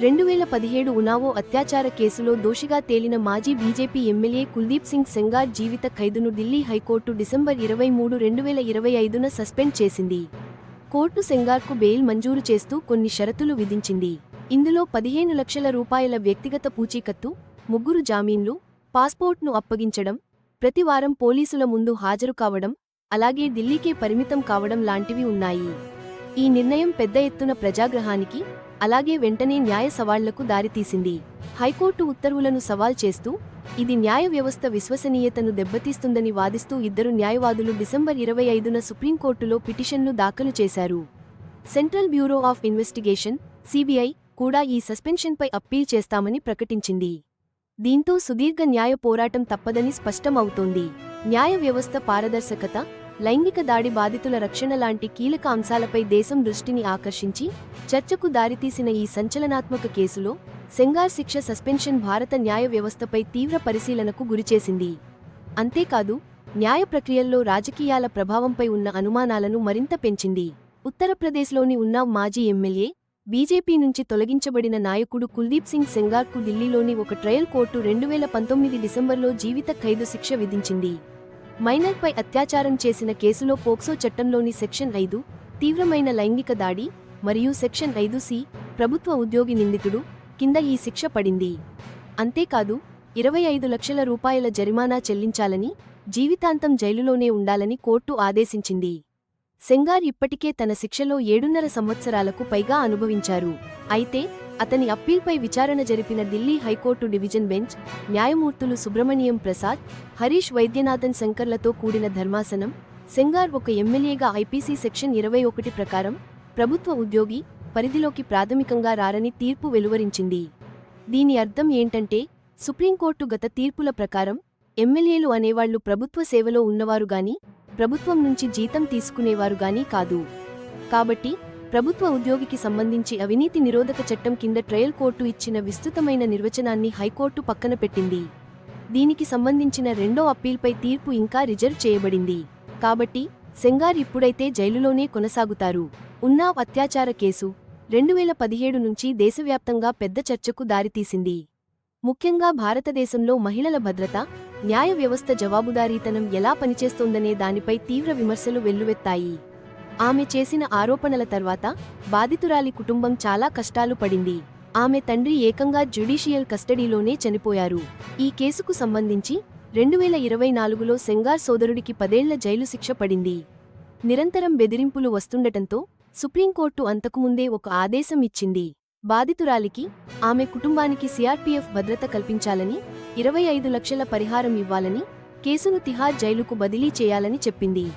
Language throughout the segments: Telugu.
2017 ఉనావో అత్యాచార కేసులో దోషిగా తేలిన మాజీ బీజేపీ ఎమ్మెల్యే కుల్దీప్ సింగ్ సెంగార్ జీవిత ఖైదును ఢిల్లీ హైకోర్టు డిసెంబర్ 23, 2025న సస్పెండ్ చేసింది. కోర్టు సెంగార్కు బెయిల్ మంజూరు చేస్తూ కొన్ని షరతులు విధించింది. ఇందులో 15 లక్షల రూపాయల వ్యక్తిగత పూచీకత్తు, 3 జామీన్లు, పాస్పోర్ట్ను అప్పగించడం, ప్రతి వారం పోలీసుల ముందు హాజరు కావడం, అలాగే ఢిల్లీకే పరిమితం కావడం లాంటివి ఉన్నాయి. ఈ నిర్ణయం పెద్ద ఎత్తున ప్రజాగ్రహానికి, అలాగే వెంటనే న్యాయ సవాళ్లకు దారితీసింది. హైకోర్టు ఉత్తర్వులను సవాల్ చేస్తూ, ఇది న్యాయ వ్యవస్థ విశ్వసనీయతను దెబ్బతీస్తుందని వాదిస్తూ ఇద్దరు న్యాయవాదులు డిసెంబర్ 25న సుప్రీంకోర్టులో పిటిషన్లు దాఖలు చేశారు. Central bureau of investigation (CBI) కూడా ఈ సస్పెన్షన్పై అప్పీల్ చేస్తామని ప్రకటించింది. దీంతో సుదీర్ఘ న్యాయ పోరాటం తప్పదని స్పష్టం అవుతోంది. న్యాయ వ్యవస్థ పారదర్శకత, లైంగిక దాడి బాధితుల రక్షణ లాంటి కీలక అంశాలపై దేశం దృష్టిని ఆకర్షించి చర్చకు దారితీసిన ఈ సంచలనాత్మక కేసులో సెంగార్ శిక్ష సస్పెన్షన్ భారత న్యాయ వ్యవస్థపై తీవ్ర పరిశీలనకు గురిచేసింది. అంతేకాదు, న్యాయ ప్రక్రియల్లో రాజకీయాల ప్రభావంపై ఉన్న అనుమానాలను మరింత పెంచింది. ఉత్తరప్రదేశ్లోని ఉన్నావ్ మాజీ ఎమ్మెల్యే, బీజేపీ నుంచి తొలగించబడిన నాయకుడు కుల్దీప్ సింగ్ సెంగార్కు ఢిల్లీలోని ఒక ట్రయల్ కోర్టు 2019 డిసెంబర్లో జీవిత ఖైదు శిక్ష విధించింది. మైనర్పై అత్యాచారం చేసిన కేసులో పోక్సో చట్టంలోని సెక్షన్ 5 తీవ్రమైన లైంగిక దాడి మరియు సెక్షన్ 5(c) ప్రభుత్వ ఉద్యోగి నిందితుడు కింద ఈ శిక్ష పడింది. అంతేకాదు, 25 లక్షల రూపాయల జరిమానా చెల్లించాలని, జీవితాంతం జైలులోనే ఉండాలని కోర్టు ఆదేశించింది. సెంగార్ ఇప్పటికే తన శిక్షలో 7.5 సంవత్సరాలకు పైగా అనుభవించారు. అయితే అతని అప్పీల్పై విచారణ జరిపిన ఢిల్లీ హైకోర్టు డివిజన్ బెంచ్ న్యాయమూర్తులు సుబ్రమణియం ప్రసాద్, హరీష్ వైద్యనాథన్ శంకర్లతో కూడిన ధర్మాసనం, సెంగార్ ఒక ఎమ్మెల్యేగా ఐపీసీ సెక్షన్ 21 ప్రకారం ప్రభుత్వ ఉద్యోగి పరిధిలోకి ప్రాథమికంగా రారని తీర్పు వెలువరించింది. దీని అర్థం ఏంటంటే, సుప్రీంకోర్టు గత తీర్పుల ప్రకారం ఎమ్మెల్యేలు అనేవాళ్లు ప్రభుత్వ సేవలో ఉన్నవారుగాని, ప్రభుత్వం నుంచి జీతం తీసుకునేవారుగాని కాదు. కాబట్టి ప్రభుత్వ ఉద్యోగికి సంబంధించి అవినీతి నిరోధక చట్టం కింద ట్రయల్ కోర్టు ఇచ్చిన విస్తృతమైన నిర్వచనాన్ని హైకోర్టు పక్కన పెట్టింది. దీనికి సంబంధించిన రెండో అప్పీల్పై తీర్పు ఇంకా రిజర్వ్ చేయబడింది. కాబట్టి సెంగార్ ఇప్పుడైతే జైలులోనే కొనసాగుతారు. ఉన్నావ్ అత్యాచార కేసు 2017 నుంచి దేశవ్యాప్తంగా పెద్ద చర్చకు దారితీసింది. ముఖ్యంగా భారతదేశంలో మహిళల భద్రత, న్యాయ వ్యవస్థ జవాబుదారీతనం ఎలా పనిచేస్తోందనే దానిపై తీవ్ర విమర్శలు వెల్లువెత్తాయి. ఆమె చేసిన ఆరోపణల తర్వాత బాధితురాలి కుటుంబం చాలా కష్టాలు పడింది. ఆమె తండ్రి ఏకంగా జ్యుడిషియల్ కస్టడీలోనే చనిపోయారు. ఈ కేసుకు సంబంధించి 2024లో సెంగార్ సోదరుడికి 10 ఏళ్ల జైలు శిక్ష పడింది. నిరంతరం బెదిరింపులు వస్తుండటంతో సుప్రీంకోర్టు అంతకుముందే ఒక ఆదేశం ఇచ్చింది. బాధితురాలికి, ఆమె కుటుంబానికి సిఆర్పీఎఫ్ భద్రత కల్పించాలని, 25 లక్షల పరిహారం ఇవ్వాలని, కేసును తిహార్ జైలుకు బదిలీ చేయాలని చెప్పింది.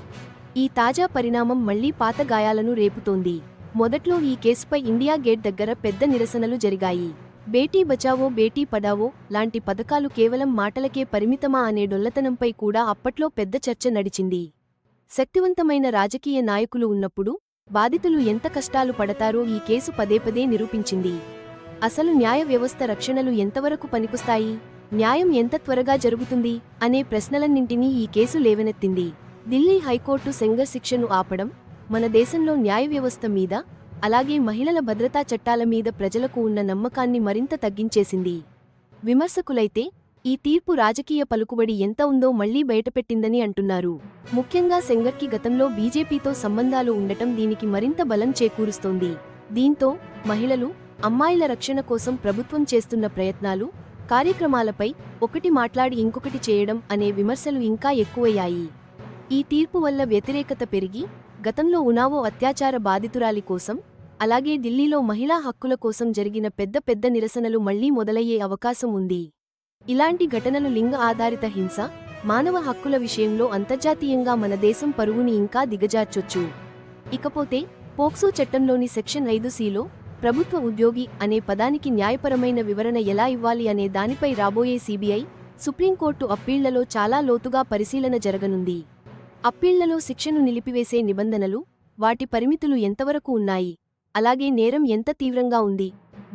ఈ తాజా పరిణామం మళ్లీ పాత గాయాలను రేపుతోంది. మొదట్లో ఈ కేసుపై ఇండియా గేట్ దగ్గర పెద్ద నిరసనలు జరిగాయి. బేటీ బచావో బేటీ పడావో లాంటి పథకాలు కేవలం మాటలకే పరిమితమా అనే డొల్లతనంపై కూడా అప్పట్లో పెద్ద చర్చ నడిచింది. శక్తివంతమైన రాజకీయ నాయకులు ఉన్నప్పుడు బాధితులు ఎంత కష్టాలు పడతారో ఈ కేసు పదేపదే నిరూపించింది. అసలు న్యాయ వ్యవస్థ రక్షణలు ఎంతవరకు పనికొస్తాయి, న్యాయం ఎంత త్వరగా జరుగుతుంది అనే ప్రశ్నలన్నింటినీ ఈ కేసు లేవనెత్తింది. ఢిల్లీ హైకోర్టు సెంగార్ శిక్షను ఆపడం మన దేశంలో న్యాయ వ్యవస్థ మీద, అలాగే మహిళల భద్రతా చట్టాల మీద ప్రజలకు ఉన్న నమ్మకాన్ని మరింత తగ్గించేసింది. విమర్శకులైతే ఈ తీర్పు రాజకీయ పలుకుబడి ఎంత ఉందో మళ్లీ బయటపెట్టిందని అంటున్నారు. ముఖ్యంగా సెంగర్కి గతంలో బీజేపీతో సంబంధాలు ఉండటం దీనికి మరింత బలం చేకూరుస్తోంది. దీంతో మహిళలు, అమ్మాయిల రక్షణ కోసం ప్రభుత్వం చేస్తున్న ప్రయత్నాలు, కార్యక్రమాలపై ఒకటి మాట్లాడి ఇంకొకటి చేయడం అనే విమర్శలు ఇంకా ఎక్కువయ్యాయి. ఈ తీర్పు వల్ల వ్యతిరేకత పెరిగి గతంలో ఉన్నావో అత్యాచార బాధితురాలి కోసం, అలాగే ఢిల్లీలో మహిళా హక్కుల కోసం జరిగిన పెద్ద నిరసనలు మళ్లీ మొదలయ్యే అవకాశం ఉంది. ఇలాంటి ఘటనలు లింగ ఆధారిత హింస, మానవ హక్కుల విషయంలో అంతర్జాతీయంగా మన దేశం పరువుని ఇంకా దిగజార్చొచ్చు. ఇకపోతే పోక్సో చట్టంలోని సెక్షన్ 5(c)లో ప్రభుత్వ ఉద్యోగి అనే పదానికి న్యాయపరమైన వివరణ ఎలా ఇవ్వాలి అనే దానిపై రాబోయే సిబిఐ, సుప్రీంకోర్టు అప్పీళ్లలో చాలా లోతుగా పరిశీలన జరగనుంది. అప్పీళ్లలో శిక్షను నిలిపివేసే నిబంధనలు, వాటి పరిమితులు ఎంతవరకు ఉన్నాయి, అలాగే నేరం ఎంత తీవ్రంగా ఉంది,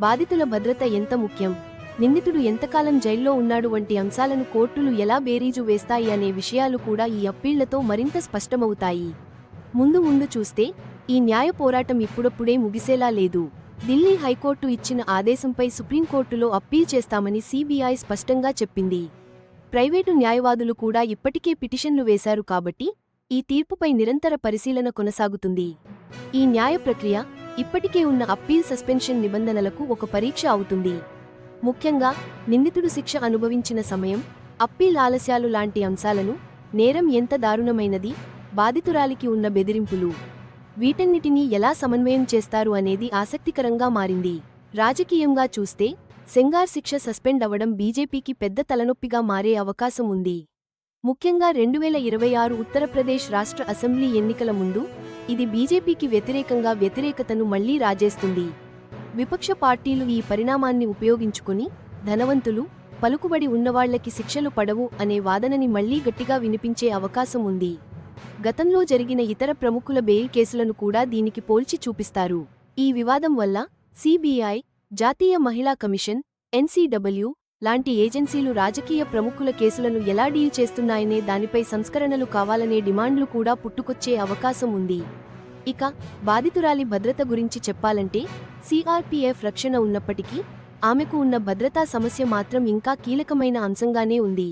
బాధితుల భద్రత ఎంత ముఖ్యం, నిందితుడు ఎంతకాలం జైల్లో ఉన్నాడు వంటి అంశాలను కోర్టులు ఎలా బేరీజు వేస్తాయి అనే విషయాలు కూడా ఈ అప్పీళ్లతో మరింత స్పష్టమవుతాయి. ముందు చూస్తే ఈ న్యాయ పోరాటం ఇప్పుడప్పుడే ముగిసేలా లేదు. ఢిల్లీ హైకోర్టు ఇచ్చిన ఆదేశంపై సుప్రీంకోర్టులో అప్పీల్ చేస్తామని సీబీఐ స్పష్టంగా చెప్పింది. ప్రైవేటు న్యాయవాదులు కూడా ఇప్పటికే పిటిషన్లు వేశారు కాబట్టి ఈ తీర్పుపై నిరంతర పరిశీలన కొనసాగుతుంది. ఈ న్యాయ ప్రక్రియ ఇప్పటికే ఉన్న అప్పీల్ సస్పెన్షన్ నిబంధనలకు ఒక పరీక్ష అవుతుంది. ముఖ్యంగా నిందితుడు శిక్ష అనుభవించిన సమయం, అప్పీల్ ఆలస్యాలు లాంటి అంశాలను, నేరం ఎంత దారుణమైనది, బాధితురాలికి ఉన్న బెదిరింపులు, వీటన్నిటినీ ఎలా సమన్వయం చేస్తారు అనేది ఆసక్తికరంగా మారింది. రాజకీయంగా చూస్తే సెంగార్ శిక్ష సస్పెండ్ అవ్వడం బీజేపీకి పెద్ద తలనొప్పిగా మారే అవకాశం ఉంది. ముఖ్యంగా 2026 ఉత్తరప్రదేశ్ రాష్ట్ర అసెంబ్లీ ఎన్నికల ముందు ఇది బీజేపీకి వ్యతిరేకంగా వ్యతిరేకతను మళ్లీ రాజేస్తుంది. విపక్ష పార్టీలు ఈ పరిణామాన్ని ఉపయోగించుకుని ధనవంతులు, పలుకుబడి ఉన్నవాళ్లకి శిక్షలు పడవు అనే వాదనని మళ్లీ గట్టిగా వినిపించే అవకాశం ఉంది. గతంలో జరిగిన ఇతర ప్రముఖుల బెయిల్ కేసులను కూడా దీనికి పోల్చి చూపిస్తారు. ఈ వివాదం వల్ల సీబీఐ, జాతీయ మహిళా కమిషన్, ఎన్సీడబ్ల్యూ లాంటి ఏజెన్సీలు రాజకీయ ప్రముఖుల కేసులను ఎలా డీల్ చేస్తున్నాయనే దానిపై సంస్కరణలు కావాలనే డిమాండ్లు కూడా పుట్టుకొచ్చే అవకాశం ఉంది. ఇక బాధితురాలి భద్రత గురించి చెప్పాలంటే సీఆర్పీఎఫ్ రక్షణ ఉన్నప్పటికీ ఆమెకు ఉన్న భద్రతా సమస్య మాత్రం ఇంకా కీలకమైన అంశంగానే ఉంది.